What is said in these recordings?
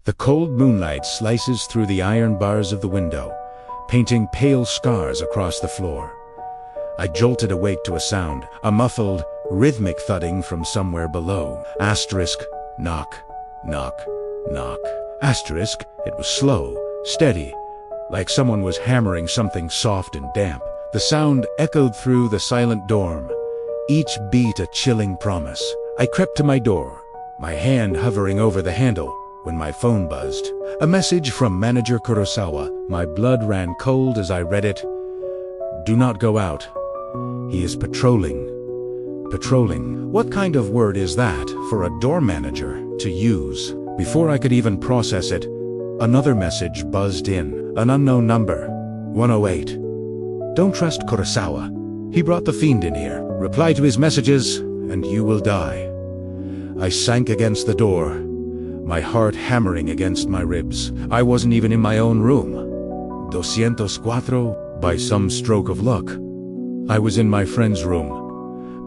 The cold moonlight slices through the iron bars of the window, painting pale scars across the floor. I jolted awake to a sound, a muffled, rhythmic thudding from somewhere below. Asterisk, knock, knock, knock. Asterisk, it was slow, steady, like someone was hammering something soft and damp. The sound echoed through the silent dorm, each beat a chilling promise. I crept to my door, my hand hovering over the handle, when my phone buzzed. A message from Manager Kurosawa. My blood ran cold as I read it. Do not go out. He is patrolling. Patrolling. What kind of word is that for a door manager to use? Before I could even process it, another message buzzed in. An unknown number. 108. Don't trust Kurosawa. He brought the fiend in here. Reply to his messages, and you will die. I sank against the door, my heart hammering against my ribs. I wasn't even in my own room. 204. By some stroke of luck, I was in my friend's room.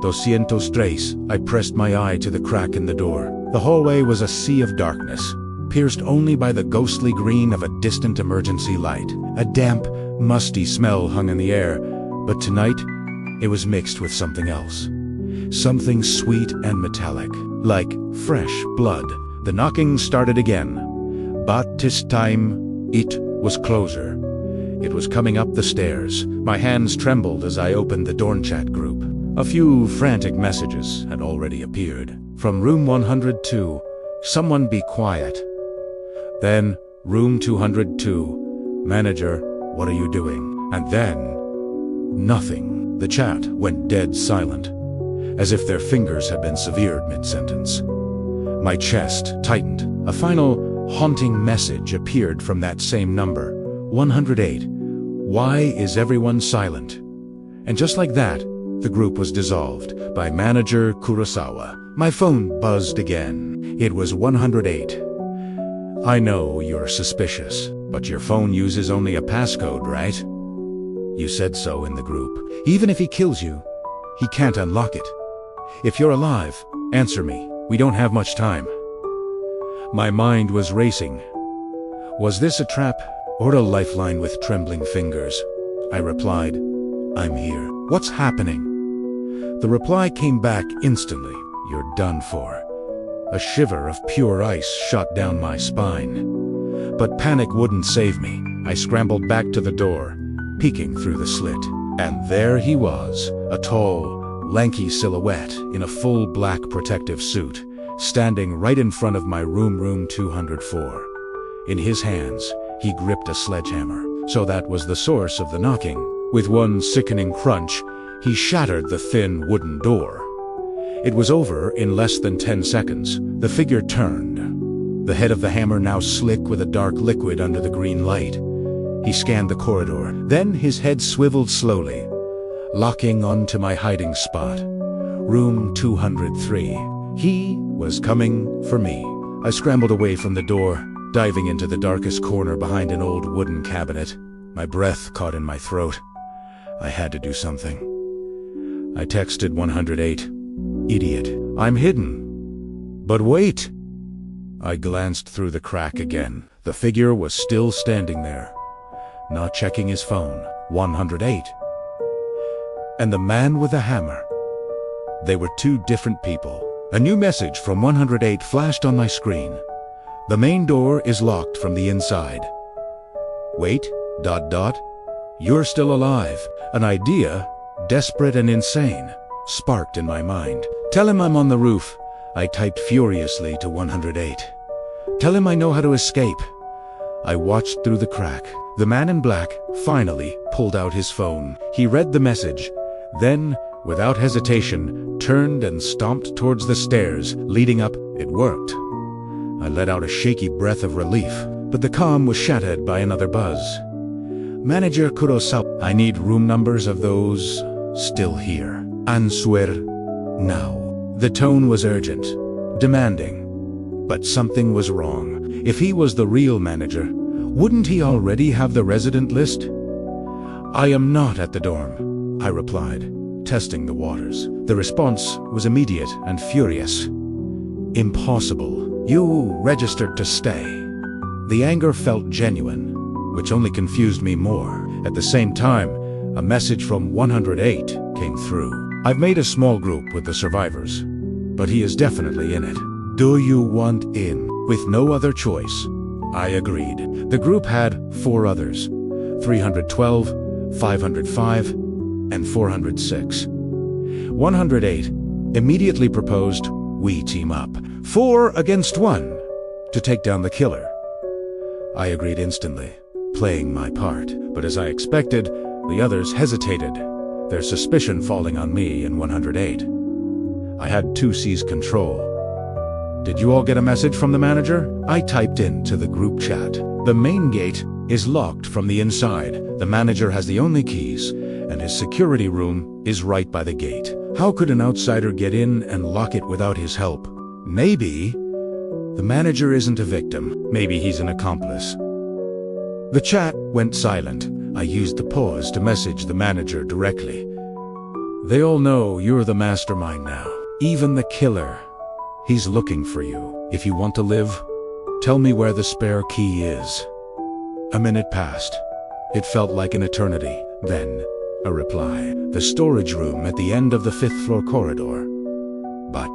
203. I pressed my eye to the crack in the door. The hallway was a sea of darkness, pierced only by the ghostly green of a distant emergency light. A damp, musty smell hung in the air, but tonight it was mixed with something else. Something sweet and metallic, like fresh blood. The knocking started again, but this time it was closer. It was coming up the stairs. My hands trembled as I opened the Dorn chat group. A few frantic messages had already appeared. From room 102, someone be quiet. Then, room 202, manager, what are you doing? And then, nothing. The chat went dead silent, as if their fingers had been severed mid-sentence. My chest tightened. A final, haunting message appeared from that same number, 108. Why is everyone silent? And just like that, the group was dissolved by Manager Kurosawa. My phone buzzed again. It was 108. I know you're suspicious, but your phone uses only a passcode, right? You said so in the group. Even if he kills you, he can't unlock it. If you're alive, answer me. We don't have much time. My mind was racing. Was this a trap or a lifeline with trembling fingers? I replied, I'm here. What's happening? The reply came back instantly. You're done for. A shiver of pure ice shot down my spine. But panic wouldn't save me. I scrambled back to the door, peeking through the slit. And there he was, a tall, lanky silhouette in a full black protective suit, standing right in front of my room 204. In his hands, he gripped a sledgehammer. So that was the source of the knocking. With one sickening crunch, he shattered the thin wooden door. It was over in less than 10 seconds. The figure turned, the head of the hammer now slick with a dark liquid under the green light. He scanned the corridor. Then his head swiveled slowly, locking onto my hiding spot, room 203. He was coming for me. I scrambled away from the door, diving into the darkest corner behind an old wooden cabinet. My breath caught in my throat. I had to do something. I texted 108. Idiot. I'm hidden. But wait! I glanced through the crack again. The figure was still standing there, not checking his phone. 108. And the man with the hammer. They were two different people. A new message from 108 flashed on my screen. The main door is locked from the inside. Wait, ... You're still alive. An idea, desperate and insane, sparked in my mind. Tell him I'm on the roof, I typed furiously to 108. Tell him I know how to escape. I watched through the crack. The man in black finally pulled out his phone. He read the message, then, without hesitation, turned and stomped towards the stairs leading up. It worked. I let out a shaky breath of relief, but the calm was shattered by another buzz. Manager Kurosawa, I need room numbers of those still here. Answer now. The tone was urgent, demanding. But something was wrong. If he was the real manager, wouldn't he already have the resident list? I am not at the dorm, I replied, testing the waters. The response was immediate and furious. Impossible. You registered to stay. The anger felt genuine, which only confused me more. At the same time, a message from 108 came through. I've made a small group with the survivors, but he is definitely in it. Do you want in? With no other choice, I agreed. The group had 4 others, 312, 505, and 406. 108 immediately proposed we team up, 4 against 1, to take down the killer. I agreed instantly, playing my part, but as I expected, the others hesitated, their suspicion falling on me and 108. I had to seize control. Did you all get a message from the manager? I typed into the group chat. The main gate is locked from the inside. The manager has the only keys, and his security room is right by the gate. How could an outsider get in and lock it without his help? Maybe the manager isn't a victim. Maybe he's an accomplice. The chat went silent. I used the pause to message the manager directly. They all know you're the mastermind now. Even the killer. He's looking for you. If you want to live, tell me where the spare key is. A minute passed. It felt like an eternity. Then, a reply. The storage room at the end of the 5th floor corridor. But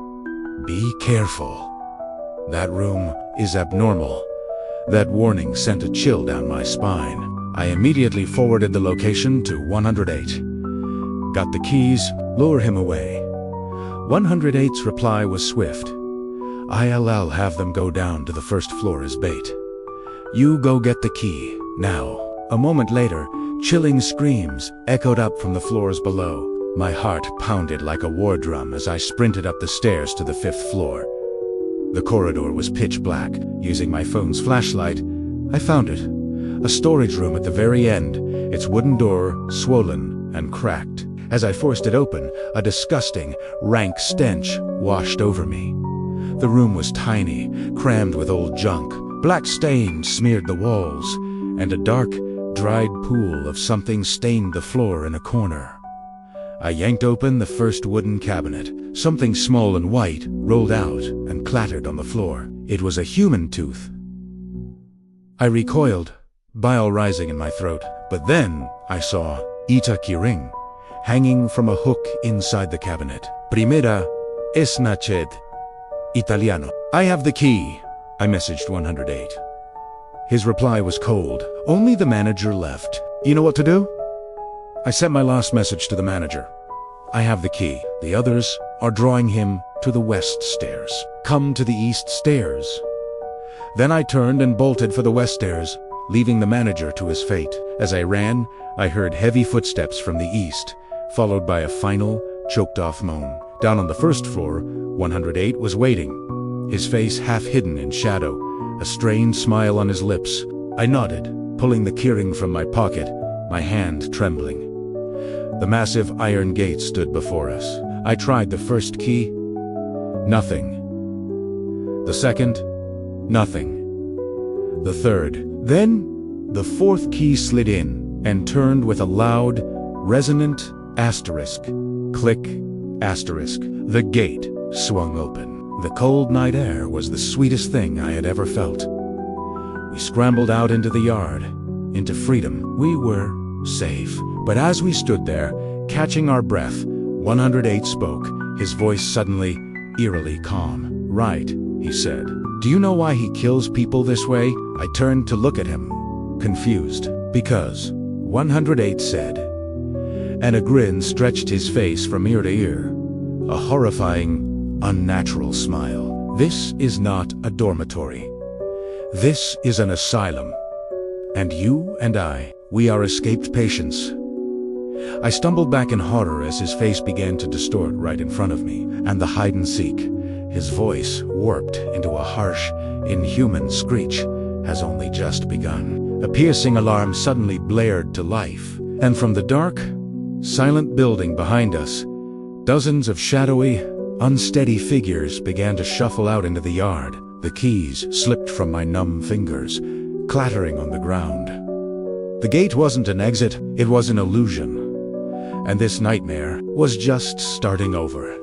be careful. That room is abnormal. That warning sent a chill down my spine. I immediately forwarded the location to 108. Got the keys, lure him away. 108's reply was swift. I'll have them go down to the 1st floor as bait. You go get the key, now. A moment later, chilling screams echoed up from the floors below. My heart pounded like a war drum as I sprinted up the stairs to the 5th floor. The corridor was pitch black. Using my phone's flashlight, I found it. A storage room at the very end, its wooden door swollen and cracked. As I forced it open, a disgusting, rank stench washed over me. The room was tiny, crammed with old junk. Black stains smeared the walls, and a dark, dried pool of something stained the floor in a corner. I yanked open the first wooden cabinet. Something small and white rolled out and clattered on the floor. It was a human tooth. I recoiled, bile rising in my throat. But then I saw Ita Kiring, hanging from a hook inside the cabinet. Primera es nached. Italiano. I have the key, I messaged 108. His reply was cold. Only the manager left. You know what to do? I sent my last message to the manager. I have the key. The others are drawing him to the west stairs. Come to the east stairs. Then I turned and bolted for the west stairs, leaving the manager to his fate. As I ran, I heard heavy footsteps from the east, followed by a final, choked-off moan. Down on the 1st floor, 108 was waiting, his face half hidden in shadow, a strained smile on his lips. I nodded, pulling the keyring from my pocket, my hand trembling. The massive iron gate stood before us. I tried the first key. Nothing. The second. Nothing. The third. Then, the 4th key slid in and turned with a loud, resonant asterisk. Click, asterisk. The gate swung open. The cold night air was the sweetest thing I had ever felt. We scrambled out into the yard, into freedom. We were safe. But as we stood there, catching our breath, 108 spoke, his voice suddenly, eerily calm. Right, he said. Do you know why he kills people this way? I turned to look at him, confused. Because, 108 said, and a grin stretched his face from ear to ear, a horrifying, unnatural smile. This is not a dormitory. This is an asylum. And you and I, we are escaped patients. I stumbled back in horror as his face began to distort right in front of me, and the hide-and-seek, his voice warped into a harsh, inhuman screech, has only just begun. A piercing alarm suddenly blared to life, and from the dark, silent building behind us, dozens of shadowy, unsteady figures began to shuffle out into the yard. The keys slipped from my numb fingers, clattering on the ground. The gate wasn't an exit, it was an illusion. And this nightmare was just starting over.